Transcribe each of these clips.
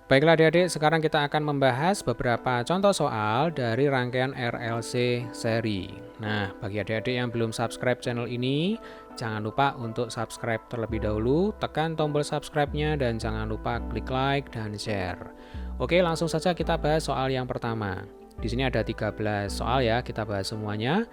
Baiklah adik-adik, sekarang kita akan membahas beberapa contoh soal dari rangkaian RLC seri. Nah, bagi adik-adik yang belum subscribe channel ini, jangan lupa untuk subscribe terlebih dahulu, tekan tombol subscribe-nya dan jangan lupa klik like dan share. Oke, langsung saja kita bahas soal yang pertama. Di sini ada 13 soal ya, kita bahas semuanya.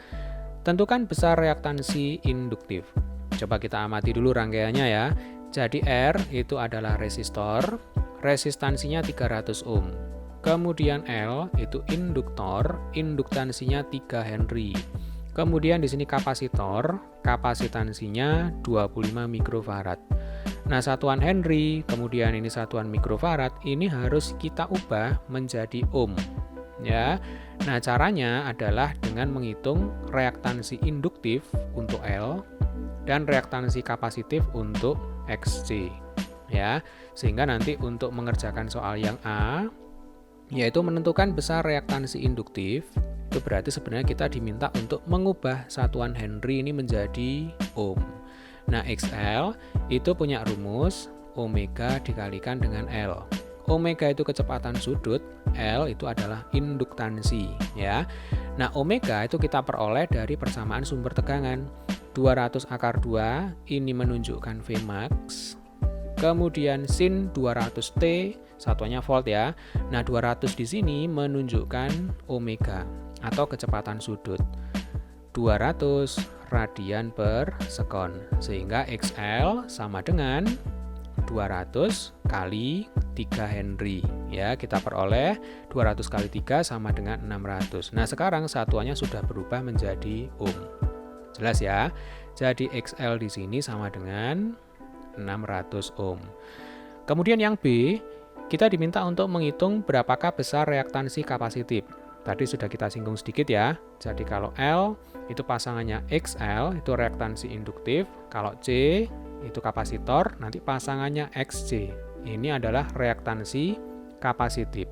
Tentukan besar reaktansi induktif. Coba kita amati dulu rangkaiannya ya. Jadi R itu adalah resistor, resistansinya 300 ohm. Kemudian L itu induktor, induktansinya 3 Henry. Kemudian di sini kapasitor, kapasitansinya 25 mikrofarad. Nah, satuan Henry, kemudian ini satuan mikrofarad, ini harus kita ubah menjadi ohm. Ya. Nah, caranya adalah dengan menghitung reaktansi induktif untuk L dan reaktansi kapasitif untuk XC. Ya, sehingga nanti untuk mengerjakan soal yang A, yaitu menentukan besar reaktansi induktif, itu berarti sebenarnya kita diminta untuk mengubah satuan Henry ini menjadi ohm. Nah, XL itu punya rumus omega dikalikan dengan L. Omega itu kecepatan sudut, L itu adalah induktansi, ya. Nah, omega itu kita peroleh dari persamaan sumber tegangan. 200/2 ini menunjukkan Vmax. Kemudian sin 200T, satuannya volt ya. Nah, 200 di sini menunjukkan omega atau kecepatan sudut. 200 radian per sekon. Sehingga XL sama dengan 200 kali 3 Henry. Ya, kita peroleh 200 kali 3 sama dengan 600. Nah, sekarang satuannya sudah berubah menjadi ohm. Jelas ya? Jadi XL di sini sama dengan 600 ohm. Kemudian yang B, kita diminta untuk menghitung berapakah besar reaktansi kapasitif. Tadi sudah kita singgung sedikit ya. Jadi kalau L itu pasangannya XL itu reaktansi induktif, kalau C itu kapasitor, nanti pasangannya XC. Ini adalah reaktansi kapasitif.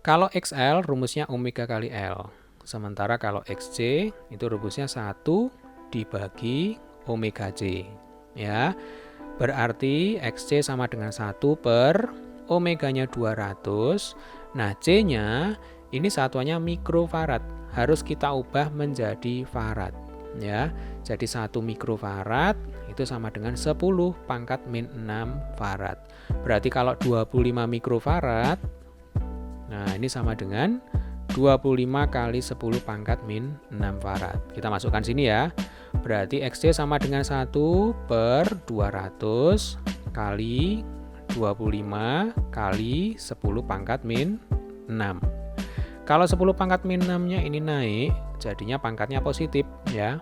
Kalau XL rumusnya omega kali L. Sementara kalau XC itu rumusnya 1 dibagi omega C. Ya, berarti XC sama dengan 1 per omeganya 200. Nah, C-nya ini satuannya mikrofarad. Harus kita ubah menjadi farad. Ya, jadi 1 mikrofarad itu sama dengan 10 pangkat min 6 farad. Berarti kalau 25 mikrofarad, nah ini sama dengan 25 kali 10 pangkat min 6 farad. Kita masukkan sini ya. Berarti XC sama dengan 1 per 200 kali 25 kali 10 pangkat min 6. Kalau 10 pangkat min 6-nya ini naik, jadinya pangkatnya positif ya.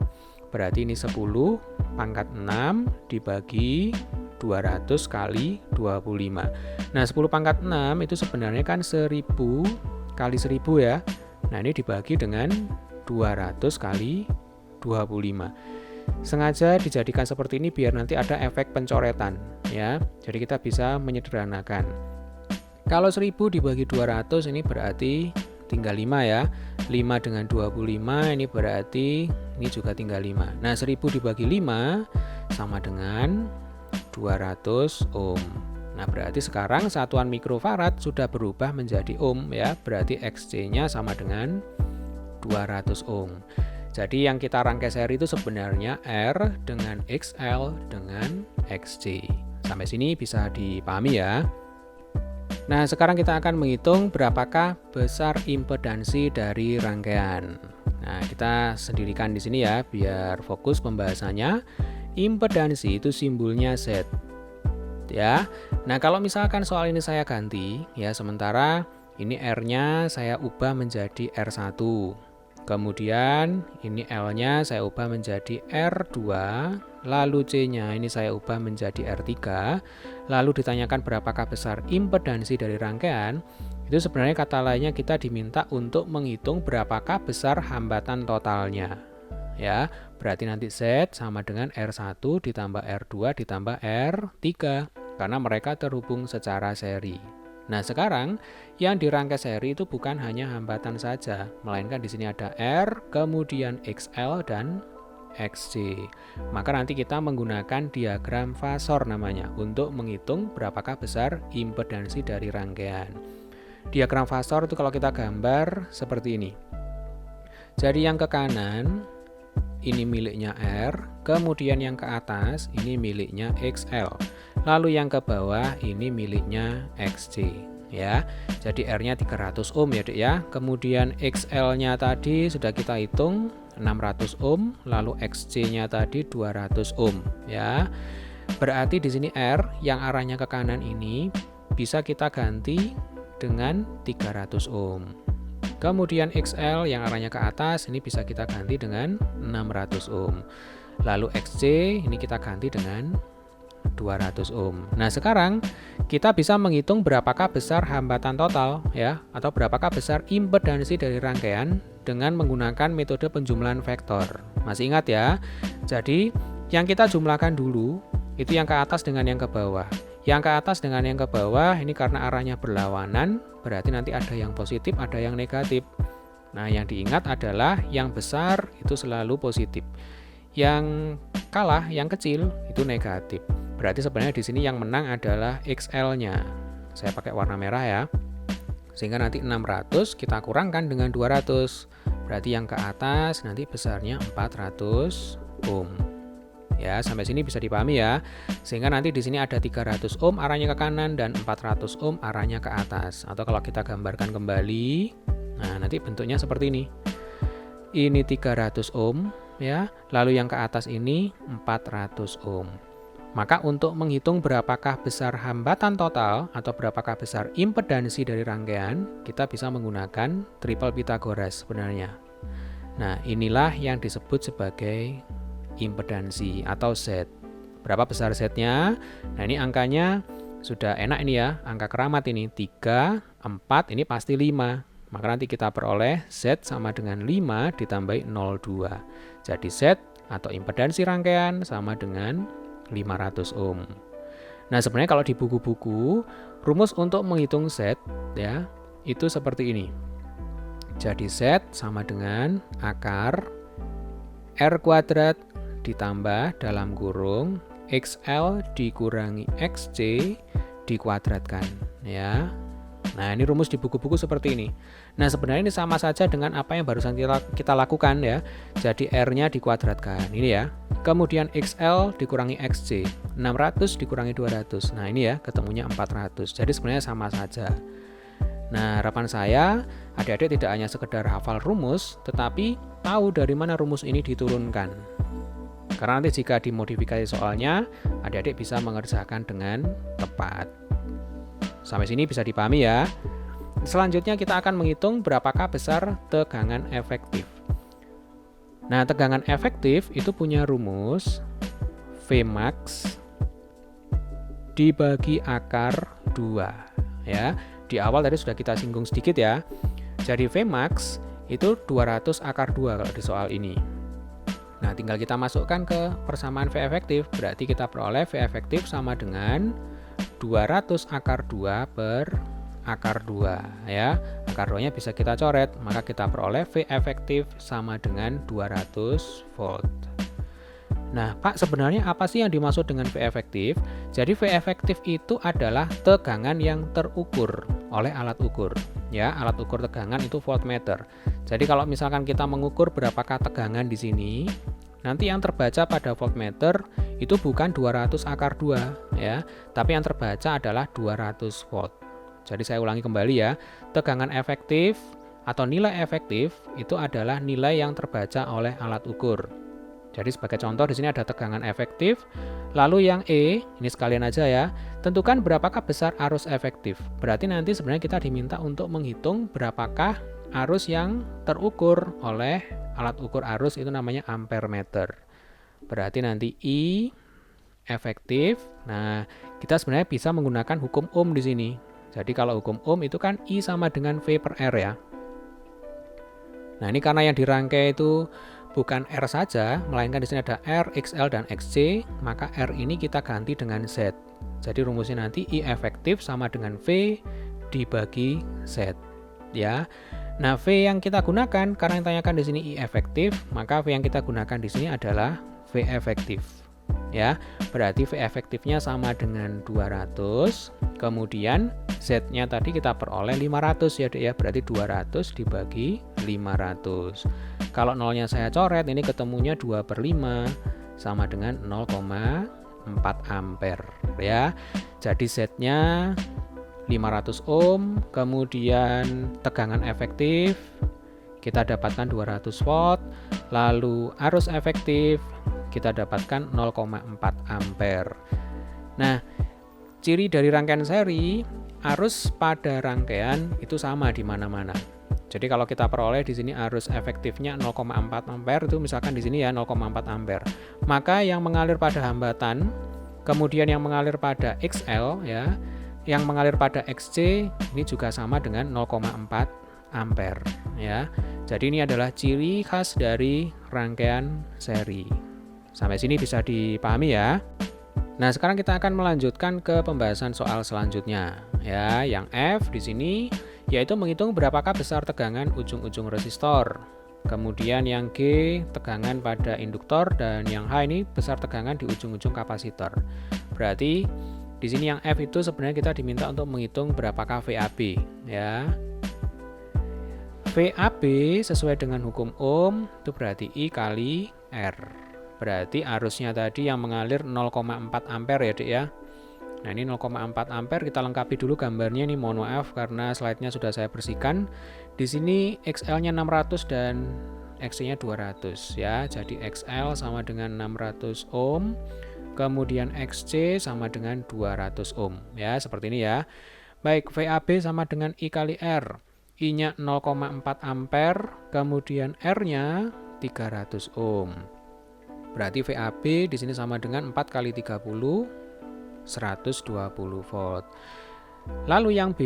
Berarti ini 10 pangkat 6 dibagi 200 kali 25. Nah, 10 pangkat 6 itu sebenarnya kan 1000 kali 1000 ya. Nah, ini dibagi dengan 200 kali 25. Sengaja dijadikan seperti ini biar nanti ada efek pencoretan ya. Jadi kita bisa menyederhanakan. Kalau 1000 dibagi 200 ini berarti tinggal 5 ya. 5 dengan 25 ini berarti ini juga tinggal 5. Nah, 1000 dibagi 5 sama dengan 200 ohm. Nah, berarti sekarang satuan mikrofarad sudah berubah menjadi ohm ya. Berarti XC-nya sama dengan 200 ohm. Jadi yang kita rangkai seri itu sebenarnya R dengan XL dengan XC. Sampai sini bisa dipahami ya. Nah, sekarang kita akan menghitung berapakah besar impedansi dari rangkaian. Nah, kita sendirikan di sini ya biar fokus pembahasannya. Impedansi itu simbolnya Z. Ya. Nah, kalau misalkan soal ini saya ganti ya, sementara ini R-nya saya ubah menjadi R1. Kemudian ini L-nya saya ubah menjadi R2, lalu C-nya ini saya ubah menjadi R3. Lalu ditanyakan berapakah besar impedansi dari rangkaian. Itu sebenarnya kata lainnya kita diminta untuk menghitung berapakah besar hambatan totalnya. Ya, berarti nanti Z sama dengan R1 ditambah R2 ditambah R3 karena mereka terhubung secara seri. Nah, sekarang yang dirangkai seri itu bukan hanya hambatan saja, melainkan di sini ada R, kemudian XL dan XC. Maka nanti kita menggunakan diagram fasor namanya untuk menghitung berapakah besar impedansi dari rangkaian. Diagram fasor itu kalau kita gambar seperti ini. Jadi yang ke kanan ini miliknya R, kemudian yang ke atas ini miliknya XL. Lalu yang ke bawah ini miliknya XC. Ya, jadi R-nya 300 ohm ya Dek ya. Kemudian XL-nya tadi sudah kita hitung 600 ohm, lalu XC-nya tadi 200 ohm ya. Berarti di sini R yang arahnya ke kanan ini bisa kita ganti dengan 300 ohm. Kemudian XL yang arahnya ke atas ini bisa kita ganti dengan 600 ohm. Lalu XC ini kita ganti dengan 200 ohm. Nah, sekarang kita bisa menghitung berapakah besar hambatan total ya, atau berapakah besar impedansi dari rangkaian dengan menggunakan metode penjumlahan vektor. Masih ingat ya? Jadi, yang kita jumlahkan dulu itu yang ke atas dengan yang ke bawah. Yang ke atas dengan yang ke bawah ini karena arahnya berlawanan, berarti nanti ada yang positif, ada yang negatif. Nah, yang diingat adalah yang besar itu selalu positif. Yang kalah, yang kecil itu negatif. Berarti sebenarnya di sini yang menang adalah XL-nya. Saya pakai warna merah ya. Sehingga nanti 600 kita kurangkan dengan 200. Berarti yang ke atas nanti besarnya 400 ohm. Ya, sampai sini bisa dipahami ya. Sehingga nanti di sini ada 300 ohm arahnya ke kanan dan 400 ohm arahnya ke atas. Atau kalau kita gambarkan kembali, nah nanti bentuknya seperti ini. Ini 300 ohm ya, lalu yang ke atas ini 400 ohm. Maka untuk menghitung berapakah besar hambatan total atau berapakah besar impedansi dari rangkaian, kita bisa menggunakan triple Pythagoras sebenarnya. Nah, inilah yang disebut sebagai impedansi atau Z. Berapa besar Z-nya? Nah, ini angkanya sudah enak ini ya, angka keramat ini 3, 4, ini pasti 5. Maka nanti kita peroleh Z sama dengan 5 ditambah 0,2. Jadi Z atau impedansi rangkaian sama dengan 500 ohm. Nah, sebenarnya kalau di buku-buku, rumus untuk menghitung Z ya, itu seperti ini. Jadi Z sama dengan akar R kuadrat ditambah dalam kurung XL dikurangi XC dikuadratkan ya. Nah, ini rumus di buku-buku seperti ini. Nah, sebenarnya ini sama saja dengan apa yang barusan kita lakukan ya. Jadi R-nya dikuadratkan. Ini ya. Kemudian XL dikurangi XC. 600 dikurangi 200. Nah, ini ya, ketemunya 400. Jadi sebenarnya sama saja. Nah, harapan saya adik-adik tidak hanya sekedar hafal rumus, tetapi tahu dari mana rumus ini diturunkan. Karena nanti jika dimodifikasi soalnya, adik-adik bisa mengerjakan dengan tepat. Sampai sini bisa dipahami ya. Selanjutnya kita akan menghitung berapakah besar tegangan efektif. Nah, tegangan efektif itu punya rumus Vmax dibagi akar 2 ya. Di awal tadi sudah kita singgung sedikit ya. Jadi Vmax itu 200 akar 2 kalau di soal ini. Nah, tinggal kita masukkan ke persamaan V efektif. Berarti kita peroleh V efektif sama dengan 200 akar 2 per akar 2 ya. Akar 2-nya bisa kita coret, maka kita peroleh V efektif sama dengan 200 volt. Nah, Pak, sebenarnya apa sih yang dimaksud dengan V efektif? Jadi V efektif itu adalah tegangan yang terukur oleh alat ukur. Ya, alat ukur tegangan itu voltmeter. Jadi kalau misalkan kita mengukur berapakah tegangan di sini, nanti yang terbaca pada voltmeter itu bukan 200 akar 2 ya, tapi yang terbaca adalah 200 volt. Jadi saya ulangi kembali ya, tegangan efektif atau nilai efektif itu adalah nilai yang terbaca oleh alat ukur. Jadi sebagai contoh di sini ada tegangan efektif, lalu yang E, ini sekalian aja ya, tentukan berapakah besar arus efektif. Berarti nanti sebenarnya kita diminta untuk menghitung berapakah arus yang terukur oleh alat ukur arus, itu namanya ampere meter. Berarti nanti I efektif. Nah, kita sebenarnya bisa menggunakan hukum Ohm di sini. Jadi kalau hukum Ohm itu kan I sama dengan V per R ya. Nah, ini karena yang dirangkai itu bukan R saja, melainkan di sini ada R, XL, dan XC, maka R ini kita ganti dengan Z. Jadi rumusnya nanti I efektif sama dengan V dibagi Z. Ya. Nah, V yang kita gunakan karena yang ditanyakan di sini I efektif, maka V yang kita gunakan di sini adalah V efektif. Ya, berarti V efektifnya sama dengan 200, kemudian Z-nya tadi kita peroleh 500 ya, Dek ya. Berarti 200 dibagi 500. Kalau nolnya saya coret, ini ketemunya 2/5 sama dengan 0,4 ampere ya. Jadi Z-nya 500 ohm, kemudian tegangan efektif kita dapatkan 200 volt, lalu arus efektif kita dapatkan 0,4 ampere. Nah, ciri dari rangkaian seri, arus pada rangkaian itu sama di mana-mana. Jadi kalau kita peroleh di sini arus efektifnya 0,4 ampere, itu misalkan di sini ya 0,4 ampere. Maka yang mengalir pada hambatan, kemudian yang mengalir pada XL ya, yang mengalir pada XC ini juga sama dengan 0,4 ampere ya. Jadi ini adalah ciri khas dari rangkaian seri. Sampai sini bisa dipahami ya. Nah, sekarang kita akan melanjutkan ke pembahasan soal selanjutnya ya. Yang F di sini yaitu menghitung berapakah besar tegangan ujung-ujung resistor. Kemudian yang G tegangan pada induktor, dan yang H ini besar tegangan di ujung-ujung kapasitor. Berarti di sini yang F itu sebenarnya kita diminta untuk menghitung berapakah VAB ya. VAB sesuai dengan hukum Ohm itu berarti I kali R. Berarti arusnya tadi yang mengalir 0,4 ampere ya, Dek ya. Nah, ini 0,4 ampere kita lengkapi dulu gambarnya, ini mohon maaf karena slide-nya sudah saya bersihkan. Di sini XL-nya 600 dan XC-nya 200 ya. Jadi XL sama dengan 600 ohm. Kemudian XC sama dengan 200 ohm ya, seperti ini ya. Baik, VAB sama dengan I kali R. I-nya 0,4 ampere, kemudian R-nya 300 ohm. Berarti VAB di sini sama dengan 4 kali 30, 120 volt. Lalu yang G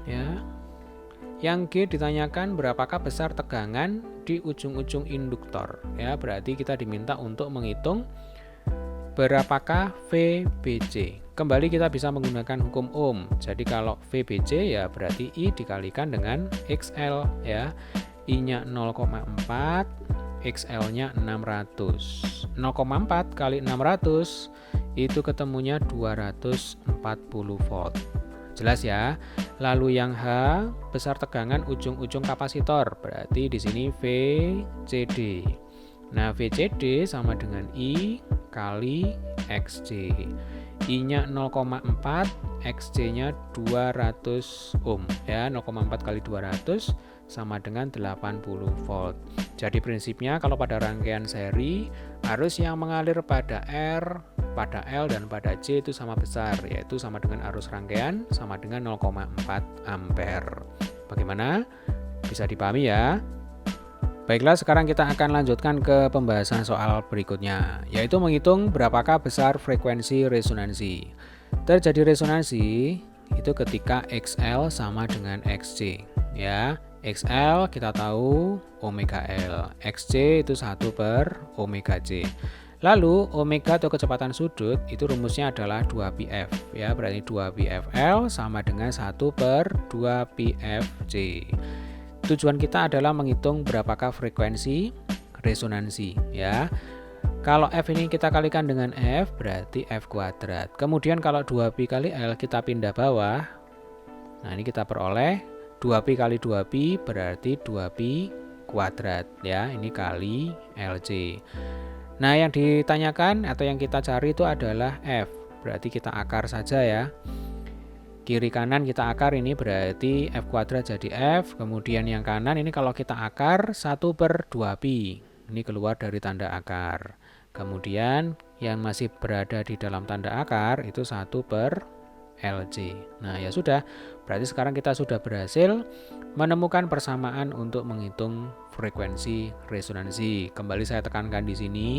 ya. Yang G ditanyakan berapakah besar tegangan di ujung-ujung induktor ya. Berarti kita diminta untuk menghitung berapakah VBC. Kembali kita bisa menggunakan hukum Ohm. Jadi kalau VBC ya berarti I dikalikan dengan XL ya. I-nya 0,4, XL-nya 600. 0,4 kali 600 itu ketemunya 240 volt. Jelas ya. Lalu yang H besar tegangan ujung-ujung kapasitor. Berarti di sini VCD. Nah, VCD sama dengan I kali XC. I-nya 0,4, XC-nya 200 ohm ya. 0,4 kali 200 sama dengan 80 volt. Jadi prinsipnya kalau pada rangkaian seri, arus yang mengalir pada R, pada L, dan pada C itu sama besar, yaitu sama dengan arus rangkaian sama dengan 0,4 ampere. Bagaimana? Bisa dipahami ya? Baiklah, sekarang kita akan lanjutkan ke pembahasan soal berikutnya, yaitu menghitung berapakah besar frekuensi resonansi. Terjadi resonansi itu ketika XL sama dengan XC ya. XL kita tahu omega L, XC itu 1 per omega C. Lalu omega atau kecepatan sudut itu rumusnya adalah 2πf ya, berarti 2πfL sama dengan 1 per 2πfC. Tujuan kita adalah menghitung berapakah frekuensi resonansi ya. Kalau F ini kita kalikan dengan F berarti F kuadrat. Kemudian kalau 2π kali L kita pindah bawah. Nah, ini kita peroleh 2π kali 2π berarti 2π kuadrat ya, ini kali LC. Nah, yang ditanyakan atau yang kita cari itu adalah F. Berarti kita akar saja ya. Kiri kanan kita akar, ini berarti F kuadrat jadi F. Kemudian yang kanan ini kalau kita akar 1 per 2π. Ini keluar dari tanda akar. Kemudian yang masih berada di dalam tanda akar itu 1 per LC. Nah, ya sudah. Berarti sekarang kita sudah berhasil menemukan persamaan untuk menghitung frekuensi resonansi. Kembali saya tekankan di sini.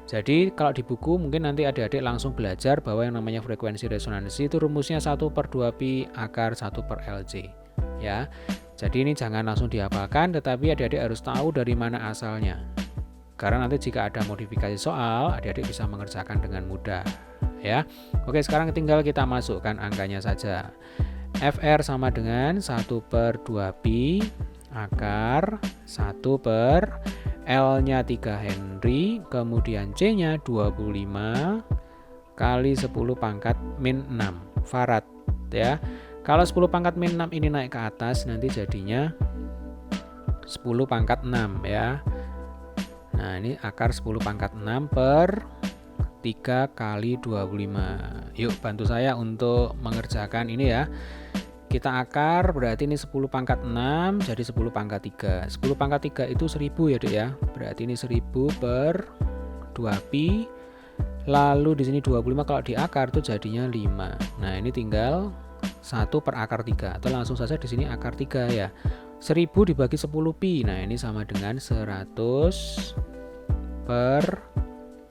Jadi kalau di buku mungkin nanti adik-adik langsung belajar bahwa yang namanya frekuensi resonansi itu rumusnya 1 per 2π akar 1 per LC. Ya. Jadi ini jangan langsung dihafalkan, tetapi adik-adik harus tahu dari mana asalnya. Karena nanti jika ada modifikasi soal, adik-adik bisa mengerjakan dengan mudah. Ya. Oke, sekarang tinggal kita masukkan angkanya saja. FR sama dengan 1/2pi akar 1/, L-nya 3 Henry, kemudian C-nya 25 kali 10⁻⁻6 farad ya. Kalau 10⁻⁻6 ini naik ke atas nanti jadinya 10⁻6 ya. Nah, ini akar 10⁻6 per 3 kali 25. Yuk bantu saya untuk mengerjakan ini ya. Kita akar berarti ini 10⁻6 jadi 10⁻3. 10⁻3 itu 1000 ya Dek ya. Berarti ini 1000 per 2pi. Lalu di sini 25 kalau diakar itu jadinya 5. Nah, ini tinggal 1 per akar 3 atau langsung saja di sini akar 3 ya. 1000 dibagi 10pi. Nah, ini sama dengan 100 per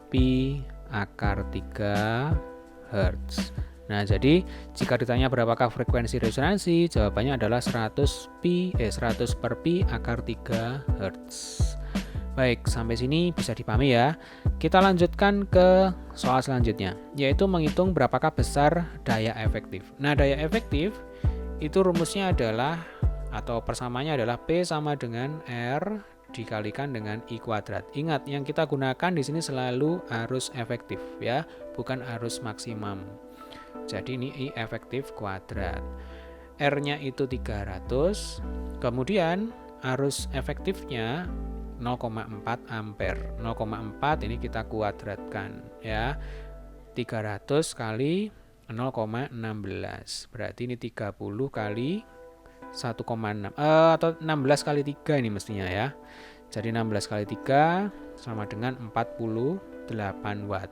pi akar 3 Hz. Nah, jadi jika ditanya berapakah frekuensi resonansi, jawabannya adalah 100 per pi akar 3 Hz. Baik, sampai sini bisa dipahami ya. Kita lanjutkan ke soal selanjutnya, yaitu menghitung berapakah besar daya efektif. Nah, daya efektif itu rumusnya adalah atau persamanya adalah P sama dengan R dikalikan dengan I kuadrat. Ingat, yang kita gunakan di sini selalu arus efektif ya, bukan arus maksimum. Jadi ini I efektif kuadrat. R-nya itu 300, kemudian arus efektifnya 0,4 ampere. 0,4 ini kita kuadratkan ya. 300 kali 0,16. Berarti ini 30 kali 1,6 atau 16 kali 3 ini mestinya ya. Jadi 16 kali 3 sama dengan 48 watt.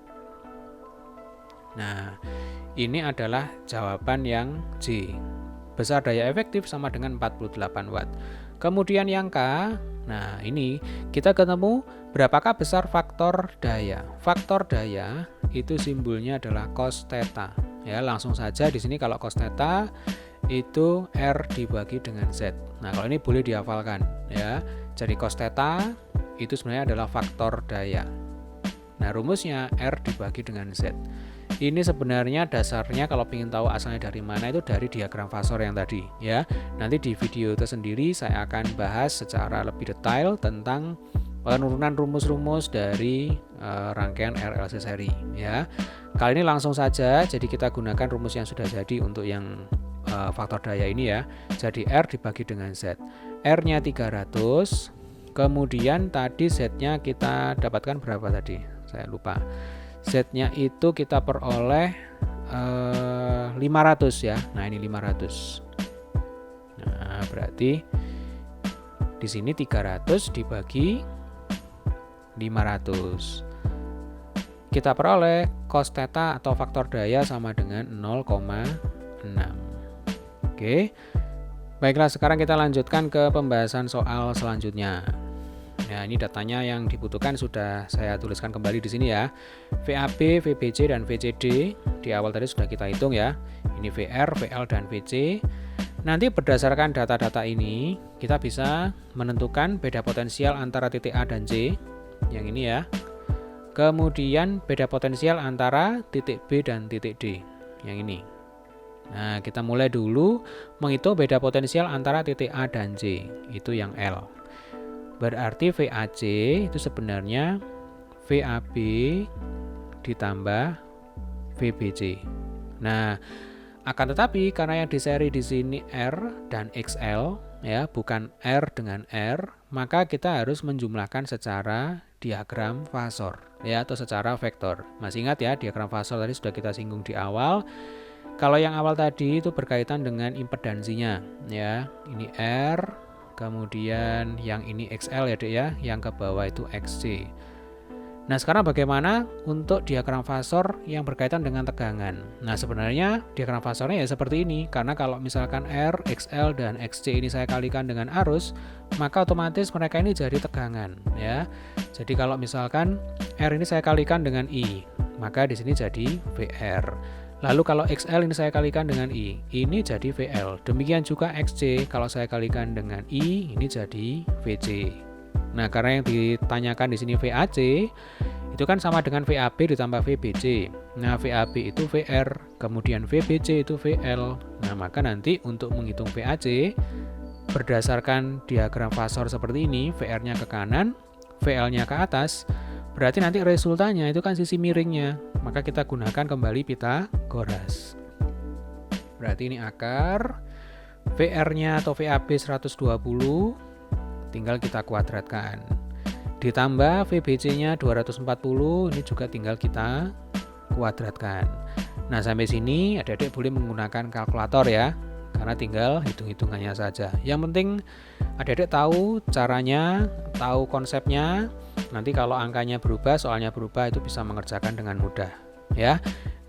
Nah, ini adalah jawaban yang C. Besar daya efektif sama dengan 48 watt. Kemudian yang K, nah ini kita ketemu berapakah besar faktor daya. Faktor daya itu simbolnya adalah cos theta. Ya, langsung saja di sini kalau cos theta itu R dibagi dengan Z. Nah, kalau ini boleh dihafalkan ya. Jadi cos theta itu sebenarnya adalah faktor daya. Nah, rumusnya R dibagi dengan Z. Ini sebenarnya dasarnya kalau ingin tahu asalnya dari mana itu dari diagram fasor yang tadi ya. Nanti di video tersendiri saya akan bahas secara lebih detail tentang penurunan rumus-rumus dari rangkaian RLC seri ya. Kali ini langsung saja, jadi kita gunakan rumus yang sudah jadi untuk yang faktor daya ini ya. Jadi R dibagi dengan Z. R-nya 300, kemudian tadi Z-nya kita dapatkan berapa tadi? Saya lupa. Z-nya itu kita peroleh 500 ya. Nah, ini 500. Nah, berarti di sini 300 dibagi 500. Kita peroleh cos theta atau faktor daya sama dengan 0,6. Oke. Baiklah, sekarang kita lanjutkan ke pembahasan soal selanjutnya. Nah, ini datanya yang dibutuhkan sudah saya tuliskan kembali di sini ya. VAB, VBC, dan VCD di awal tadi sudah kita hitung ya. Ini VR, VL, dan VC. Nanti berdasarkan data-data ini, kita bisa menentukan beda potensial antara titik A dan C, yang ini ya. Kemudian beda potensial antara titik B dan titik D, yang ini. Nah, kita mulai dulu menghitung beda potensial antara titik A dan C, itu yang L. Berarti VAC itu sebenarnya VAB ditambah VBC. Nah, akan tetapi karena yang diseri di sini R dan XL ya, bukan R dengan R, maka kita harus menjumlahkan secara diagram fasor ya, atau secara vektor. Masih ingat ya, diagram fasor tadi sudah kita singgung di awal. Kalau yang awal tadi itu berkaitan dengan impedansinya ya. Ini R, kemudian yang ini XL ya Dek ya, yang ke bawah itu XC. Nah, sekarang bagaimana untuk diagram fasor yang berkaitan dengan tegangan? Nah, sebenarnya diagram fasornya ya seperti ini, karena kalau misalkan R, XL, dan XC ini saya kalikan dengan arus, maka otomatis mereka ini jadi tegangan ya. Jadi kalau misalkan R ini saya kalikan dengan I, maka di sini jadi VR. Lalu kalau XL ini saya kalikan dengan I, ini jadi VL. Demikian juga XC, kalau saya kalikan dengan I, ini jadi VC. Nah, karena yang ditanyakan di sini VAC itu kan sama dengan VAB ditambah VBC. Nah, VAB itu VR, kemudian VBC itu VL. Nah, maka nanti untuk menghitung VAC berdasarkan diagram fasor seperti ini, VR-nya ke kanan, VL-nya ke atas, berarti nanti resultanya itu kan sisi miringnya. Maka kita gunakan kembali Pythagoras. Berarti ini akar, VR-nya atau VAB 120, tinggal kita kuadratkan. Ditambah VBC-nya 240, ini juga tinggal kita kuadratkan. Nah, sampai sini adik-adik boleh menggunakan kalkulator ya, karena tinggal hitung-hitungannya saja. Yang penting adik-adik tahu caranya, tahu konsepnya. Nanti kalau angkanya berubah, soalnya berubah, itu bisa mengerjakan dengan mudah ya.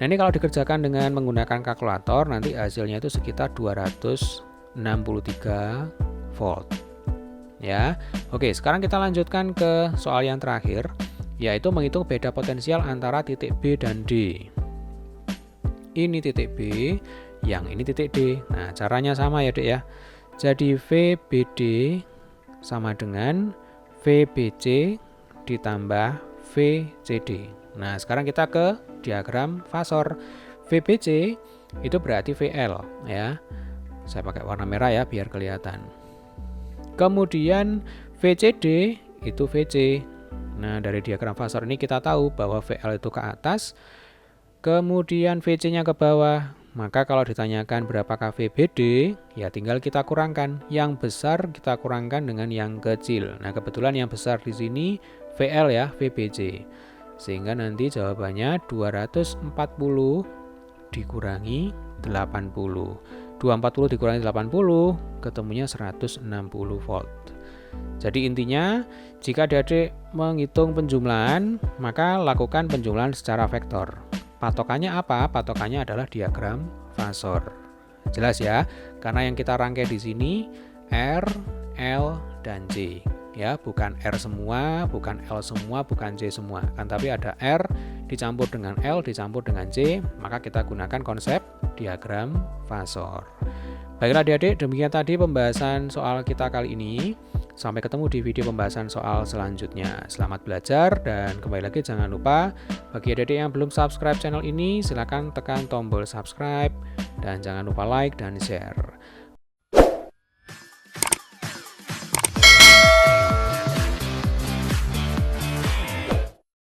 Nah, ini kalau dikerjakan dengan menggunakan kalkulator, nanti hasilnya itu sekitar 263 volt. Ya, oke, sekarang kita lanjutkan ke soal yang terakhir, yaitu menghitung beda potensial antara titik B dan D. Ini titik B, yang ini titik D. Nah, caranya sama ya, Dek ya. Jadi VBD sama dengan VBC ditambah VCD. Nah, sekarang kita ke diagram fasor. VBC itu berarti VL ya. Saya pakai warna merah ya biar kelihatan. Kemudian VCD itu VC. Nah, dari diagram fasor ini kita tahu bahwa VL itu ke atas, kemudian VC-nya ke bawah. Maka kalau ditanyakan berapakah VBD, ya tinggal kita kurangkan. Yang besar kita kurangkan dengan yang kecil. Nah, kebetulan yang besar di sini VL ya, VBC. Sehingga nanti jawabannya 240 dikurangi 80. 240 dikurangi 80, ketemunya 160 volt. Jadi intinya, jika adik-adik menghitung penjumlahan, maka lakukan penjumlahan secara vektor. Patokannya apa? Patokannya adalah diagram fasor. Jelas ya? Karena yang kita rangkai di sini R, L, dan C. Ya, bukan R semua, bukan L semua, bukan C semua. Kan tapi ada R dicampur dengan L, dicampur dengan C, maka kita gunakan konsep diagram fasor. Baiklah adik-adik, demikian tadi pembahasan soal kita kali ini. Sampai ketemu di video pembahasan soal selanjutnya. Selamat belajar dan kembali lagi jangan lupa bagi adik-adik yang belum subscribe channel ini, silakan tekan tombol subscribe dan jangan lupa like dan share.